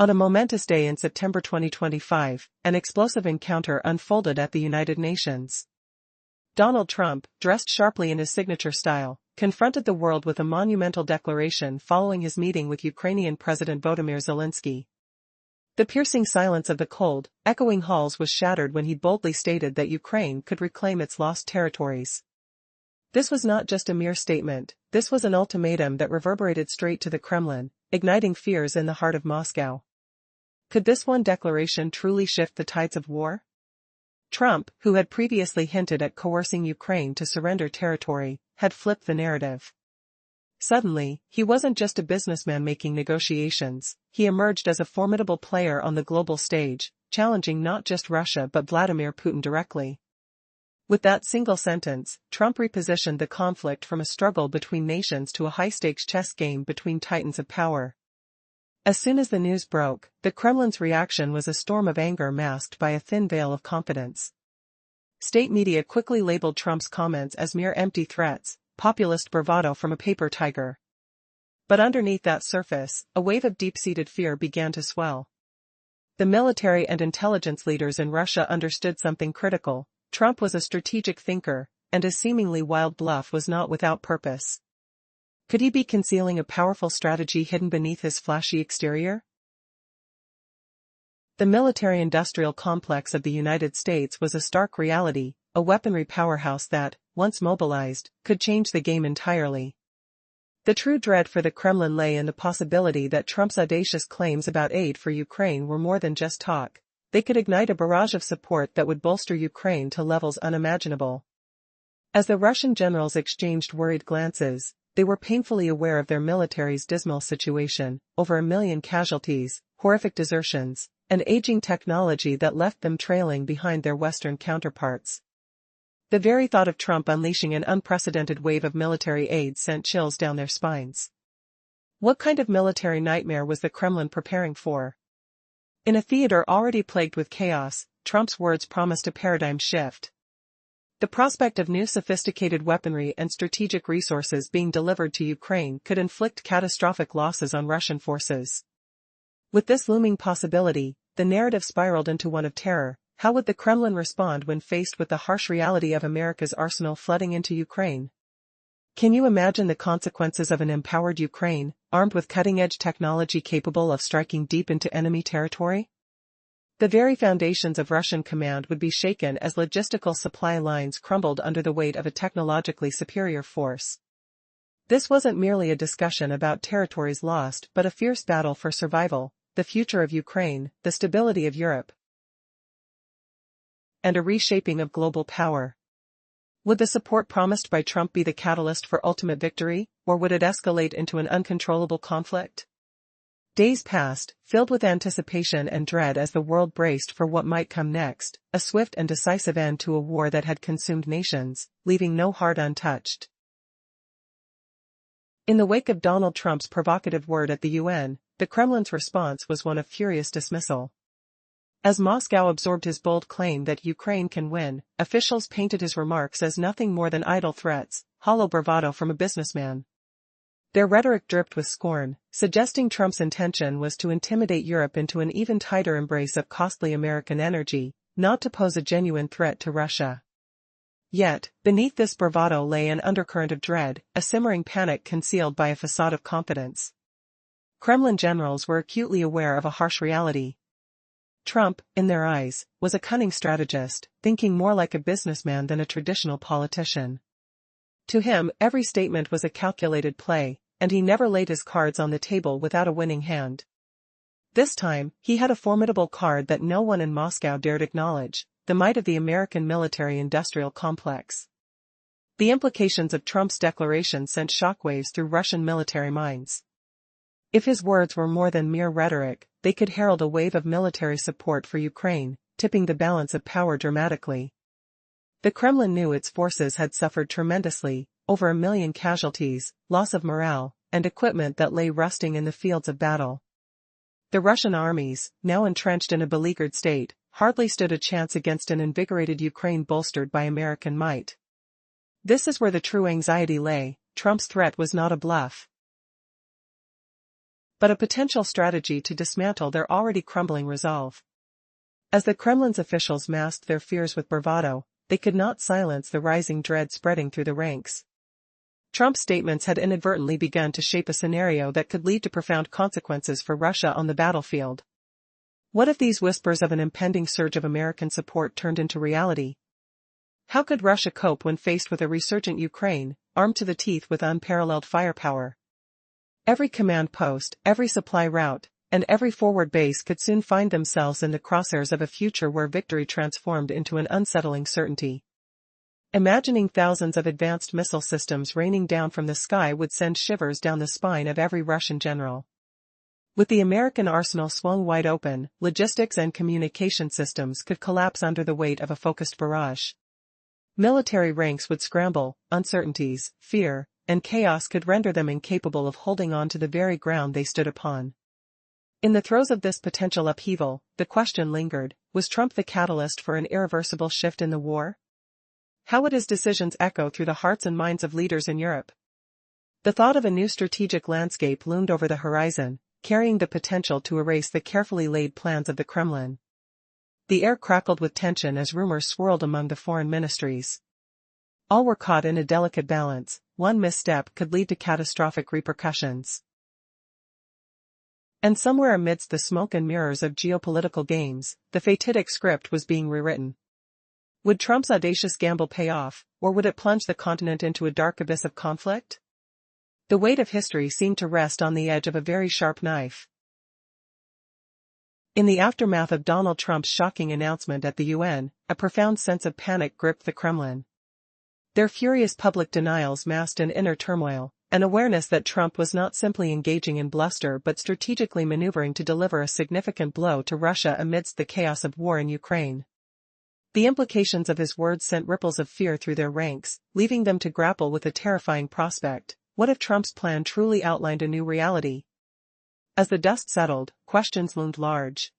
On a momentous day in September 2025, an explosive encounter unfolded at the United Nations. Donald Trump, dressed sharply in his signature style, confronted the world with a monumental declaration following his meeting with Ukrainian President Volodymyr Zelensky. The piercing silence of the cold, echoing halls was shattered when he boldly stated that Ukraine could reclaim its lost territories. This was not just a mere statement, this was an ultimatum that reverberated straight to the Kremlin, igniting fears in the heart of Moscow. Could this one declaration truly shift the tides of war? Trump, who had previously hinted at coercing Ukraine to surrender territory, had flipped the narrative. Suddenly, he wasn't just a businessman making negotiations, he emerged as a formidable player on the global stage, challenging not just Russia but Vladimir Putin directly. With that single sentence, Trump repositioned the conflict from a struggle between nations to a high-stakes chess game between titans of power. As soon as the news broke, the Kremlin's reaction was a storm of anger masked by a thin veil of confidence. State media quickly labeled Trump's comments as mere empty threats, populist bravado from a paper tiger. But underneath that surface, a wave of deep-seated fear began to swell. The military and intelligence leaders in Russia understood something critical: Trump was a strategic thinker, and his seemingly wild bluff was not without purpose. Could he be concealing a powerful strategy hidden beneath his flashy exterior? The military-industrial complex of the United States was a stark reality, a weaponry powerhouse that, once mobilized, could change the game entirely. The true dread for the Kremlin lay in the possibility that Trump's audacious claims about aid for Ukraine were more than just talk. They could ignite a barrage of support that would bolster Ukraine to levels unimaginable. As the Russian generals exchanged worried glances, they were painfully aware of their military's dismal situation: over 1 million casualties, horrific desertions, and aging technology that left them trailing behind their Western counterparts. The very thought of Trump unleashing an unprecedented wave of military aid sent chills down their spines. What kind of military nightmare was the Kremlin preparing for? In a theater already plagued with chaos, Trump's words promised a paradigm shift. The prospect of new sophisticated weaponry and strategic resources being delivered to Ukraine could inflict catastrophic losses on Russian forces. With this looming possibility, the narrative spiraled into one of terror. How would the Kremlin respond when faced with the harsh reality of America's arsenal flooding into Ukraine? Can you imagine the consequences of an empowered Ukraine, armed with cutting-edge technology capable of striking deep into enemy territory? The very foundations of Russian command would be shaken as logistical supply lines crumbled under the weight of a technologically superior force. This wasn't merely a discussion about territories lost but a fierce battle for survival, the future of Ukraine, the stability of Europe, and a reshaping of global power. Would the support promised by Trump be the catalyst for ultimate victory, or would it escalate into an uncontrollable conflict? Days passed, filled with anticipation and dread as the world braced for what might come next: a swift and decisive end to a war that had consumed nations, leaving no heart untouched. In the wake of Donald Trump's provocative word at the UN, the Kremlin's response was one of furious dismissal. As Moscow absorbed his bold claim that Ukraine can win, officials painted his remarks as nothing more than idle threats, hollow bravado from a businessman. Their rhetoric dripped with scorn, suggesting Trump's intention was to intimidate Europe into an even tighter embrace of costly American energy, not to pose a genuine threat to Russia. Yet, beneath this bravado lay an undercurrent of dread, a simmering panic concealed by a facade of confidence. Kremlin generals were acutely aware of a harsh reality. Trump, in their eyes, was a cunning strategist, thinking more like a businessman than a traditional politician. To him, every statement was a calculated play, and he never laid his cards on the table without a winning hand. This time, he had a formidable card that no one in Moscow dared acknowledge: the might of the American military-industrial complex. The implications of Trump's declaration sent shockwaves through Russian military minds. If his words were more than mere rhetoric, they could herald a wave of military support for Ukraine, tipping the balance of power dramatically. The Kremlin knew its forces had suffered tremendously: over 1 million casualties, loss of morale, and equipment that lay rusting in the fields of battle. The Russian armies, now entrenched in a beleaguered state, hardly stood a chance against an invigorated Ukraine bolstered by American might. This is where the true anxiety lay: Trump's threat was not a bluff. but a potential strategy to dismantle their already crumbling resolve. As the Kremlin's officials masked their fears with bravado, they could not silence the rising dread spreading through the ranks. Trump's statements had inadvertently begun to shape a scenario that could lead to profound consequences for Russia on the battlefield. What if these whispers of an impending surge of American support turned into reality? How could Russia cope when faced with a resurgent Ukraine, armed to the teeth with unparalleled firepower? Every command post, every supply route, and every forward base could soon find themselves in the crosshairs of a future where victory transformed into an unsettling certainty. Imagining thousands of advanced missile systems raining down from the sky would send shivers down the spine of every Russian general. With the American arsenal swung wide open, logistics and communication systems could collapse under the weight of a focused barrage. Military ranks would scramble, uncertainties, fear, and chaos could render them incapable of holding on to the very ground they stood upon. In the throes of this potential upheaval, the question lingered, was Trump the catalyst for an irreversible shift in the war? How would his decisions echo through the hearts and minds of leaders in Europe? The thought of a new strategic landscape loomed over the horizon, carrying the potential to erase the carefully laid plans of the Kremlin. The air crackled with tension as rumors swirled among the foreign ministries. All were caught in a delicate balance. One misstep could lead to catastrophic repercussions. And somewhere amidst the smoke and mirrors of geopolitical games, the fatidic script was being rewritten. Would Trump's audacious gamble pay off, or would it plunge the continent into a dark abyss of conflict? The weight of history seemed to rest on the edge of a very sharp knife. In the aftermath of Donald Trump's shocking announcement at the UN, a profound sense of panic gripped the Kremlin. Their furious public denials masked an inner turmoil, an awareness that Trump was not simply engaging in bluster but strategically maneuvering to deliver a significant blow to Russia amidst the chaos of war in Ukraine. The implications of his words sent ripples of fear through their ranks, leaving them to grapple with a terrifying prospect. What if Trump's plan truly outlined a new reality? As the dust settled, questions loomed large.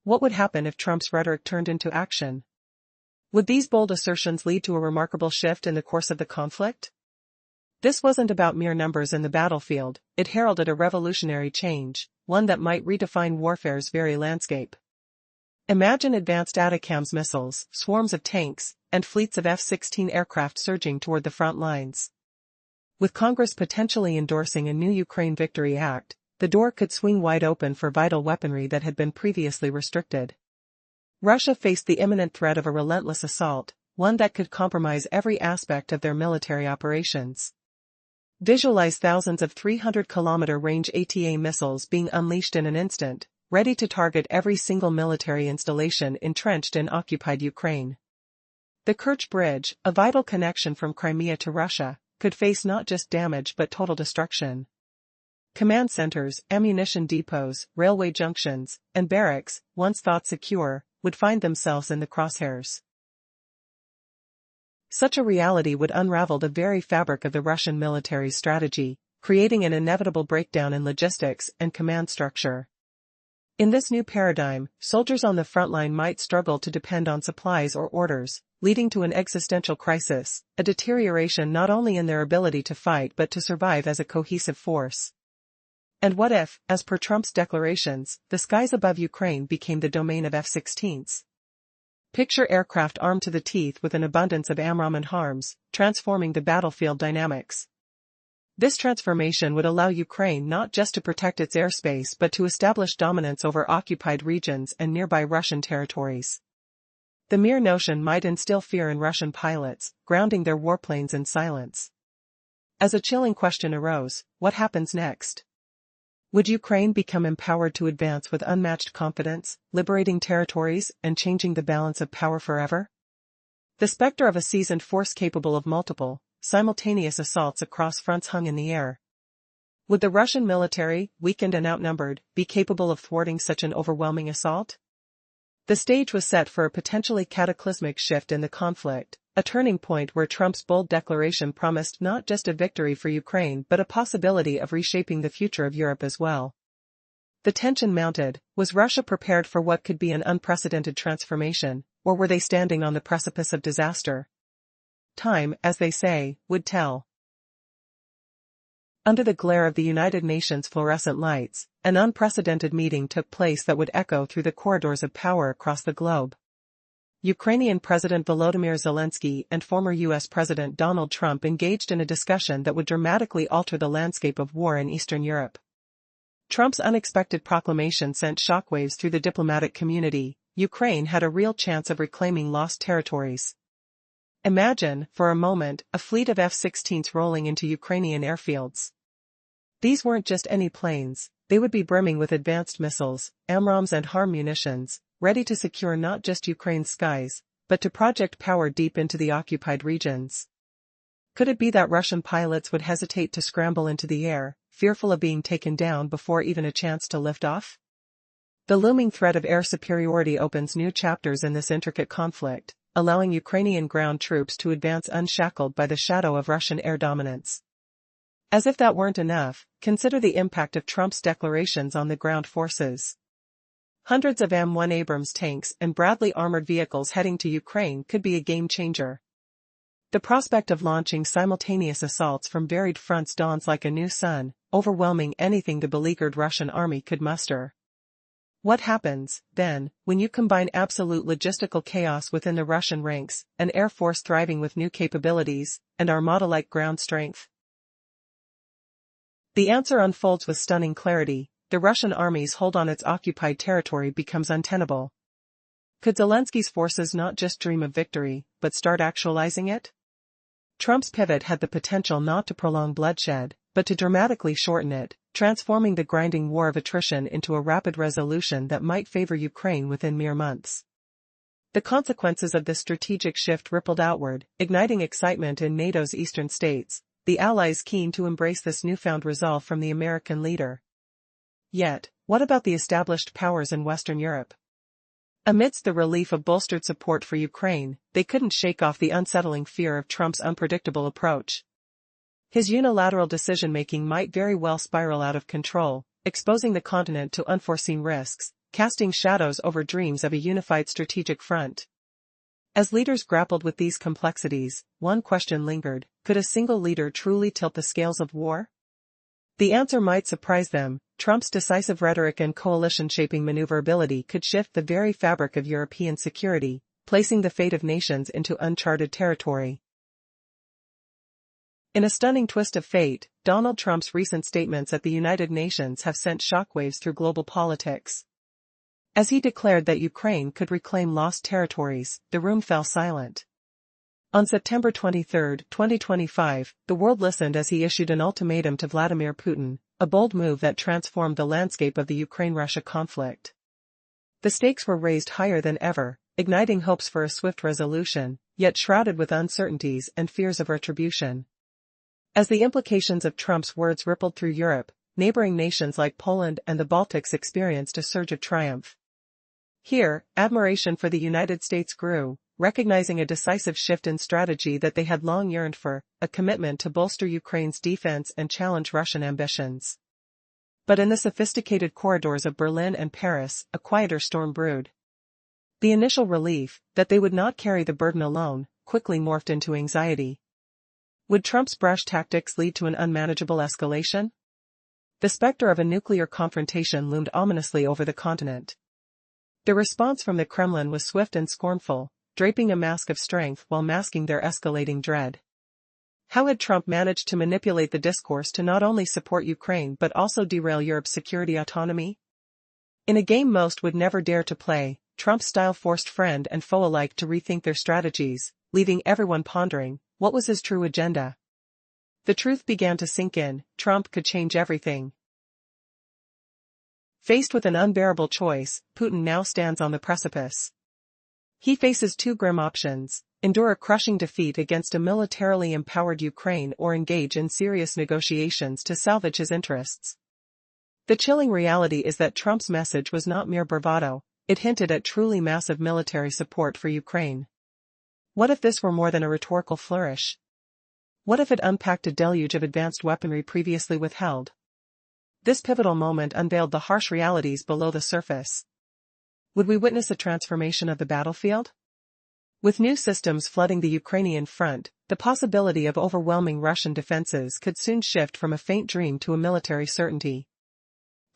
What would happen if Trump's rhetoric turned into action? Would these bold assertions lead to a remarkable shift in the course of the conflict? This wasn't about mere numbers in the battlefield, it heralded a revolutionary change, one that might redefine warfare's very landscape. Imagine advanced ATACMS missiles, swarms of tanks, and fleets of F-16 aircraft surging toward the front lines. With Congress potentially endorsing a new Ukraine Victory Act, the door could swing wide open for vital weaponry that had been previously restricted. Russia faced the imminent threat of a relentless assault, one that could compromise every aspect of their military operations. Visualize thousands of 300-kilometer range ATA missiles being unleashed in an instant, ready to target every single military installation entrenched in occupied Ukraine. The Kerch Bridge, a vital connection from Crimea to Russia, could face not just damage but total destruction. Command centers, ammunition depots, railway junctions, and barracks, once thought secure, would find themselves in the crosshairs. Such a reality would unravel the very fabric of the Russian military strategy, creating an inevitable breakdown in logistics and command structure. In this new paradigm, soldiers on the front line might struggle to depend on supplies or orders, leading to an existential crisis, a deterioration not only in their ability to fight but to survive as a cohesive force. And what if, as per Trump's declarations, the skies above Ukraine became the domain of F-16s? Picture aircraft armed to the teeth with an abundance of AMRAAM and HARMs, transforming the battlefield dynamics. This transformation would allow Ukraine not just to protect its airspace but to establish dominance over occupied regions and nearby Russian territories. The mere notion might instill fear in Russian pilots, grounding their warplanes in silence. As a chilling question arose, what happens next? Would Ukraine become empowered to advance with unmatched confidence, liberating territories and changing the balance of power forever? The specter of a seasoned force capable of multiple, simultaneous assaults across fronts hung in the air. Would the Russian military, weakened and outnumbered, be capable of thwarting such an overwhelming assault? The stage was set for a potentially cataclysmic shift in the conflict, a turning point where Trump's bold declaration promised not just a victory for Ukraine but a possibility of reshaping the future of Europe as well. The tension mounted. Was Russia prepared for what could be an unprecedented transformation, or were they standing on the precipice of disaster? Time, as they say, would tell. Under the glare of the United Nations fluorescent lights, an unprecedented meeting took place that would echo through the corridors of power across the globe. Ukrainian President Volodymyr Zelensky and former U.S. President Donald Trump engaged in a discussion that would dramatically alter the landscape of war in Eastern Europe. Trump's unexpected proclamation sent shockwaves through the diplomatic community. Ukraine had a real chance of reclaiming lost territories. Imagine, for a moment, a fleet of F-16s rolling into Ukrainian airfields. These weren't just any planes, they would be brimming with advanced missiles, AMRAAMs and HARM munitions, ready to secure not just Ukraine's skies, but to project power deep into the occupied regions. Could it be that Russian pilots would hesitate to scramble into the air, fearful of being taken down before even a chance to lift off? The looming threat of air superiority opens new chapters in this intricate conflict, allowing Ukrainian ground troops to advance unshackled by the shadow of Russian air dominance. As if that weren't enough, consider the impact of Trump's declarations on the ground forces. Hundreds of M1 Abrams tanks and Bradley armored vehicles heading to Ukraine could be a game-changer. The prospect of launching simultaneous assaults from varied fronts dawns like a new sun, overwhelming anything the beleaguered Russian army could muster. What happens, then, when you combine absolute logistical chaos within the Russian ranks, an air force thriving with new capabilities, and armada-like ground strength? The answer unfolds with stunning clarity. The Russian army's hold on its occupied territory becomes untenable. Could Zelensky's forces not just dream of victory, but start actualizing it? Trump's pivot had the potential not to prolong bloodshed, but to dramatically shorten it, transforming the grinding war of attrition into a rapid resolution that might favor Ukraine within mere months. The consequences of this strategic shift rippled outward, igniting excitement in NATO's eastern states, the allies keen to embrace this newfound resolve from the American leader. Yet, what about the established powers in Western Europe? Amidst the relief of bolstered support for Ukraine, they couldn't shake off the unsettling fear of Trump's unpredictable approach. His unilateral decision-making might very well spiral out of control, exposing the continent to unforeseen risks, casting shadows over dreams of a unified strategic front. As leaders grappled with these complexities, one question lingered: could a single leader truly tilt the scales of war? The answer might surprise them. Trump's decisive rhetoric and coalition-shaping maneuverability could shift the very fabric of European security, placing the fate of nations into uncharted territory. In a stunning twist of fate, Donald Trump's recent statements at the United Nations have sent shockwaves through global politics. As he declared that Ukraine could reclaim lost territories, the room fell silent. On September 23, 2025, the world listened as he issued an ultimatum to Vladimir Putin, a bold move that transformed the landscape of the Ukraine-Russia conflict. The stakes were raised higher than ever, igniting hopes for a swift resolution, yet shrouded with uncertainties and fears of retribution. As the implications of Trump's words rippled through Europe, neighboring nations like Poland and the Baltics experienced a surge of triumph. Here, admiration for the United States grew, recognizing a decisive shift in strategy that they had long yearned for, a commitment to bolster Ukraine's defense and challenge Russian ambitions. But in the sophisticated corridors of Berlin and Paris, a quieter storm brewed. The initial relief, that they would not carry the burden alone, quickly morphed into anxiety. Would Trump's brash tactics lead to an unmanageable escalation? The specter of a nuclear confrontation loomed ominously over the continent. The response from the Kremlin was swift and scornful, draping a mask of strength while masking their escalating dread. How had Trump managed to manipulate the discourse to not only support Ukraine but also derail Europe's security autonomy? In a game most would never dare to play, Trump's style forced friend and foe alike to rethink their strategies, leaving everyone pondering, what was his true agenda? The truth began to sink in: Trump could change everything. Faced with an unbearable choice, Putin now stands on the precipice. He faces two grim options: endure a crushing defeat against a militarily empowered Ukraine or engage in serious negotiations to salvage his interests. The chilling reality is that Trump's message was not mere bravado, it hinted at truly massive military support for Ukraine. What if this were more than a rhetorical flourish? What if it unpacked a deluge of advanced weaponry previously withheld? This pivotal moment unveiled the harsh realities below the surface. Would we witness a transformation of the battlefield? With new systems flooding the Ukrainian front, the possibility of overwhelming Russian defenses could soon shift from a faint dream to a military certainty.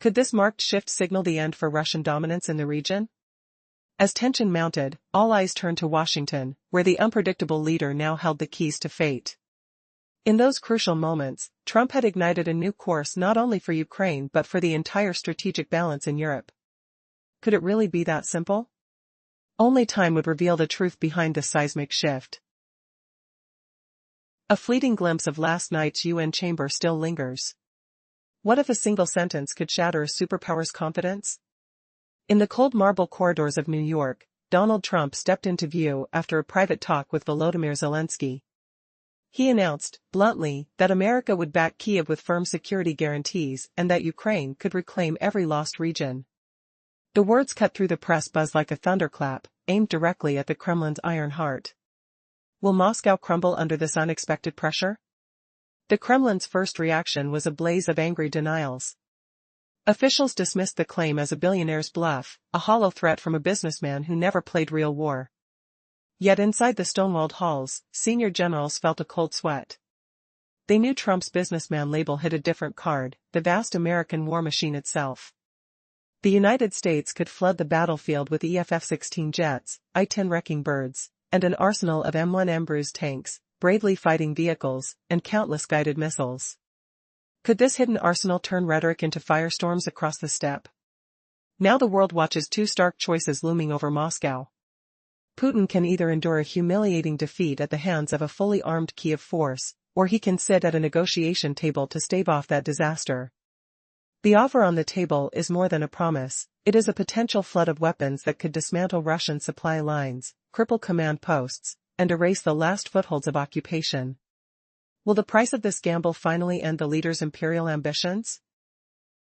Could this marked shift signal the end for Russian dominance in the region? As tension mounted, all eyes turned to Washington, where the unpredictable leader now held the keys to fate. In those crucial moments, Trump had ignited a new course not only for Ukraine but for the entire strategic balance in Europe. Could it really be that simple? Only time would reveal the truth behind this seismic shift. A fleeting glimpse of last night's UN chamber still lingers. What if a single sentence could shatter a superpower's confidence? In the cold marble corridors of New York, Donald Trump stepped into view after a private talk with Volodymyr Zelensky. He announced, bluntly, that America would back Kyiv with firm security guarantees and that Ukraine could reclaim every lost region. The words cut through the press buzz like a thunderclap, aimed directly at the Kremlin's iron heart. Will Moscow crumble under this unexpected pressure? The Kremlin's first reaction was a blaze of angry denials. Officials dismissed the claim as a billionaire's bluff, a hollow threat from a businessman who never played real war. Yet inside the stonewalled halls, senior generals felt a cold sweat. They knew Trump's businessman label hit a different card, the vast American war machine itself. The United States could flood the battlefield with EF-F-16 jets, I-10 wrecking birds, and an arsenal of M1 Embraer tanks, bravely fighting vehicles, and countless guided missiles. Could this hidden arsenal turn rhetoric into firestorms across the steppe? Now the world watches two stark choices looming over Moscow. Putin can either endure a humiliating defeat at the hands of a fully armed Kiev force, or he can sit at a negotiation table to stave off that disaster. The offer on the table is more than a promise, it is a potential flood of weapons that could dismantle Russian supply lines, cripple command posts, and erase the last footholds of occupation. Will the price of this gamble finally end the leader's imperial ambitions?